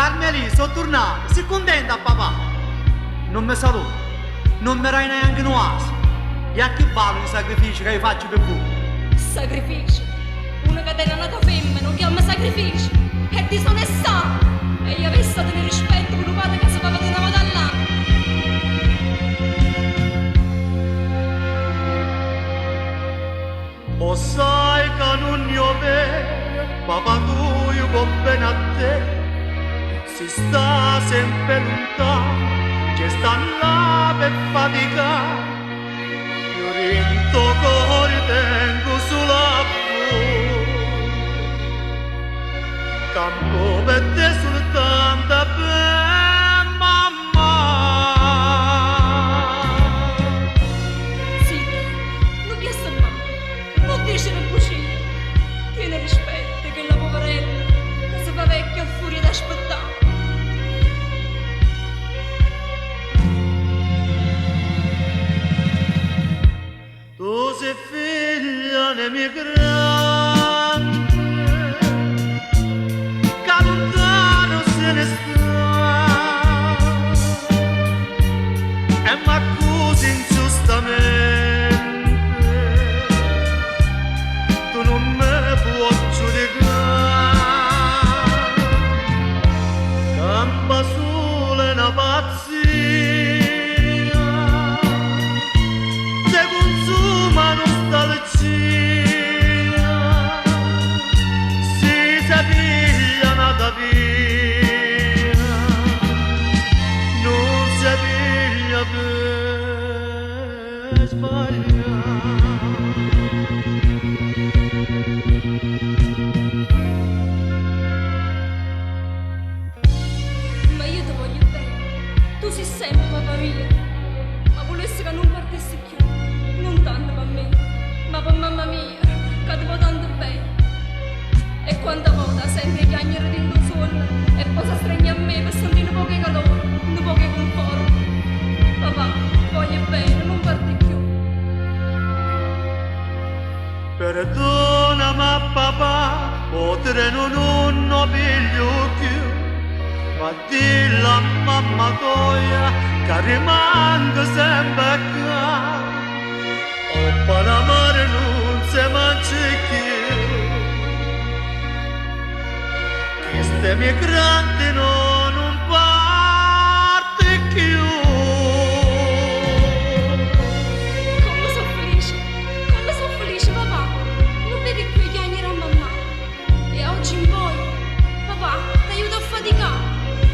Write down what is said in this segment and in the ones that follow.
Carmeli, sono tornato, sei contenta papà? Non mi saluti, non mi rai neanche nuovo. E a che vale il sacrificio che io faccio per voi? Sacrifici? Una catena nata femmina non chiama sacrifici. E disonestà! E io avessi a tenere rispetto per un padre che sapeva di una volta all'anno. O sai che non io vedo, papà tu io con bene a te. Si sta sempre lontano, che sta là per faticare. Io rinto cuore tengo sulla voce, campo per te soltanto per mamma. Zitta, non chiesta mai, non dice le bugie. Tieni rispetto che la poverella che si fa vecchia a furia d'aspettare. Tu sei figlia di migrante, che lontano se ne sta, e m'accusi ingiustamente, tu non mi puoi giudicare, campa sole una pazzia. Ma io ti voglio bene, tu sei sempre papà mia, ma volessi che non partissi più, non tanto per me, ma per mamma mia, che ti vuoi tanto bene. E quanta volta senti chiagnere di un sonno e poi si stringe a me per sentire un po' di calore, un po' di conforto. Papà, ti voglio bene, non parti più. Perdonami papà, potrei non piglio più, ma dillo a mamma tua che rimango sempre qua. O Panamare non si mangia più, queste migranti non parte più. Come sono felice papà, non vedi più chiagnere a mamma. E oggi in poi, papà, ti aiuto a faticare,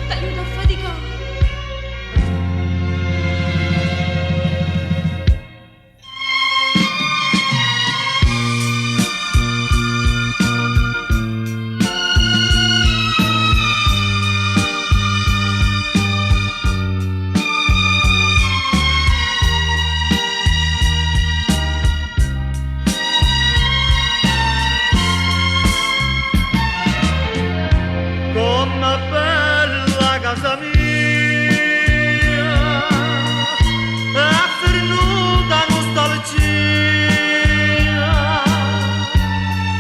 ti aiuto a faticare. Come bella casa mia, è venuta nostalgia,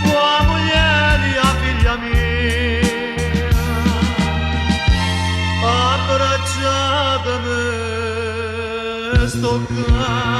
tua moglie a figlia mia, abbracciatemi sto qua.